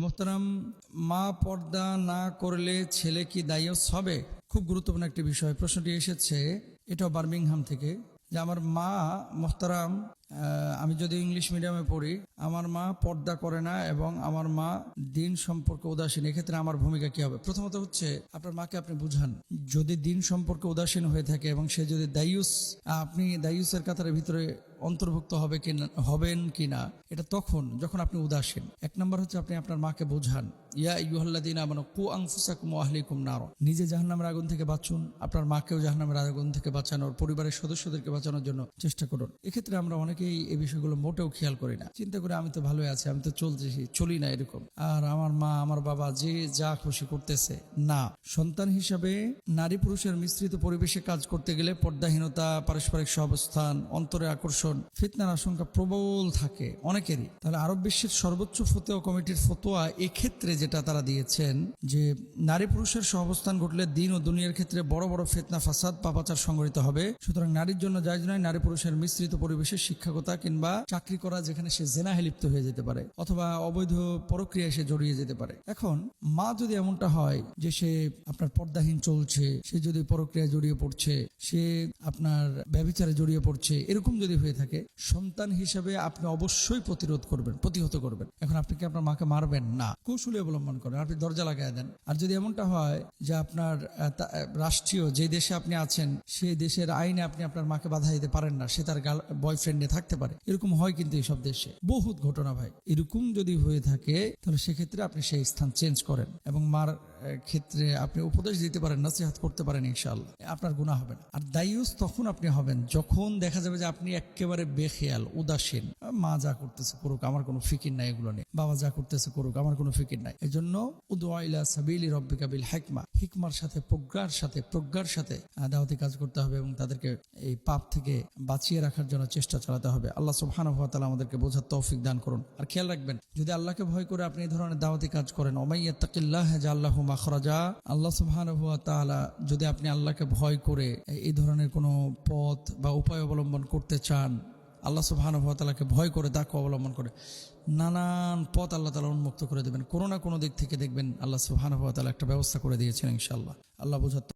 মোহতারাম, মা পর্দা না করলে ছেলে কি দায়ুস হবে? খুব গুরুত্বপূর্ণ একটি বিষয়। প্রশ্নটি এসেছে এটাও বার্মিংহাম থেকে, যে আমার মা মোহতারাম, আমি যদি ইংলিশ মিডিয়ামে পড়ি, আমার মা পর্দা করে না এবং আমার মা দিন সম্পর্কে উদাসীন, এক্ষেত্রে আমার ভূমিকা কি হবে? প্রথমত হচ্ছে আপনার মাকে আপনি বুঝান, যদি দিন সম্পর্কে উদাসীন হয়ে থাকে এবং সে যদি দায়ুস, আপনি দায়ুসের কাতারের ভিতরে অন্তর্ভুক্ত হবেন কিনা এটা তখন যখন আপনি উদাসীন। এক নম্বর হচ্ছে আপনি আপনার মাকে বোঝান, ইয়া আইয়ুহাল্লাযীনা আমানু কু আনফুসাকুম ওয়া আহলিকুম নার, নিজে জাহান্নামের আগুন থেকে বাঁচুন, আপনার মাকেও জাহান্নামের আগুন থেকে বাঁচানোর, পরিবারের সদস্যদেরকে বাঁচানোর জন্য চেষ্টা করুন। এক্ষেত্রে আমরা অনেকেই এই বিষয়গুলো মোটেও খেয়াল করি না, চিন্তা করি আমি তো ভালোই আছি, আমি তো চলি না এরকম, আর আমার মা আমার বাবা যে যা খুশি করতেছে। না, সন্তান হিসাবে নারী পুরুষের মিশ্রিত পরিবেশে কাজ করতে গেলে পর্দাহীনতা, পারস্পরিক সহাবস্থান, অন্তরে আকর্ষণ, ফিতনার আশঙ্কা প্রবল থাকে অনেকেরই। তাহলে আরব বিশ্বের সর্বোচ্চ ফতোয়া কমিটির ফতোয়া এক্ষেত্রে যেটা তারা দিয়েছেন, যে নারী পুরুষের সহাবস্থান ঘটলে দিন ও দুনিয়ার ক্ষেত্রে বড় বড় ফিতনা, ফাসাদ, পাপাচার সংঘটিত হবে। সুতরাং নারীর জন্য জায়েজ নয় নারী পুরুষের মিশ্রিত পরিবেশে শিক্ষকতা কিংবা চাকরি করা, যেখানে সে জেনাহে লিপ্ত হয়ে যেতে পারে অথবা অবৈধ পরক্রিয়ায় সে জড়িয়ে যেতে পারে। এখন মা যদি এমনটা হয় যে সে আপনার পর্দাহীন চলছে, সে যদি পরক্রিয়ায় জড়িয়ে পড়ছে, সে আপনার ব্যভিচারে জড়িয়ে পড়ছে, এরকম যদি হয়ে থাকে, সন্তান হিসেবে আপনি অবশ্যই প্রতিহত করবেন। এখন আপনি কি আপনার মাকে মারবেন না, কৌশলী অবলম্বন করেন, আপনি দরজা লাগাই দেন। আর যদি এমনটা হয় যে আপনার রাষ্ট্রীয় যে দেশে আপনি আছেন সেই দেশের আইনে আপনি আপনার মাকে বাধা দিতে পারেন না, সে তার বয়ফ্রেন্ড নিয়ে থাকতে পারে, এরকম হয় কিন্তু এইসব দেশে বহুত ঘটনা ভাই। এরকম যদি হয়ে থাকে তাহলে সেক্ষেত্রে আপনি সেই স্থান চেঞ্জ করেন এবং মার ক্ষেত্রে আপনি উপদেশ দিতে পারেন, নসিহত করতে পারেন, ইনশাআল্লাহ আপনার গুনাহ হবে না। আর দায়ুস তখন আপনি হবেন যখন দেখা যাবে যে আপনি একেবারে বেখেয়াল, উদাসীন, মা যা করতেছে করুক, আমার কোনো ফিকির নাই এগুলো নিয়ে, বাবা যা করতেছে করুক, আমার কোনো ফিকির নাই। এই জন্য উদউ ইলা সাবিলি রাব্বিকা বিল হিকমা, হিকমার সাথে, প্রজ্ঞার সাথে দাওয়াতি কাজ করতে হবে এবং তাদেরকে এই পাপ থেকে বাঁচিয়ে রাখার জন্য চেষ্টা চালাতে হবে। আল্লাহ সুবহানাহু ওয়া তাআলা আমাদেরকে বোঝার তৌফিক দান করুন। আর খেয়াল রাখবেন, যদি আল্লাহকে ভয় করে আপনি এই ধরনের দাওয়াতি কাজ করেন, ওমাইয়াত্তাকিল্লাহ ইয়াজআল লাহু মাখরাজা, আল্লাহ সুবহানাহু ওয়া তাআলা, যদি আপনি আল্লাহকে ভয় করে এই ধরনের কোনো পথ বা উপায় অবলম্বন করতে চান, আল্লাহ সুবহানাহু ওয়া তাআলাকে ভয় করে তাকওয়া অবলম্বন করে নানান পথ আল্লাহ তাআলা উন্মুক্ত করে দেবেন। কোনো না কোনো দিক থেকে দেখবেন আল্লাহ সুবহানাহু ওয়া তাআলা একটা ব্যবস্থা করে দিয়েছেন ইনশাআল্লাহ। আল্লাহ বোঝার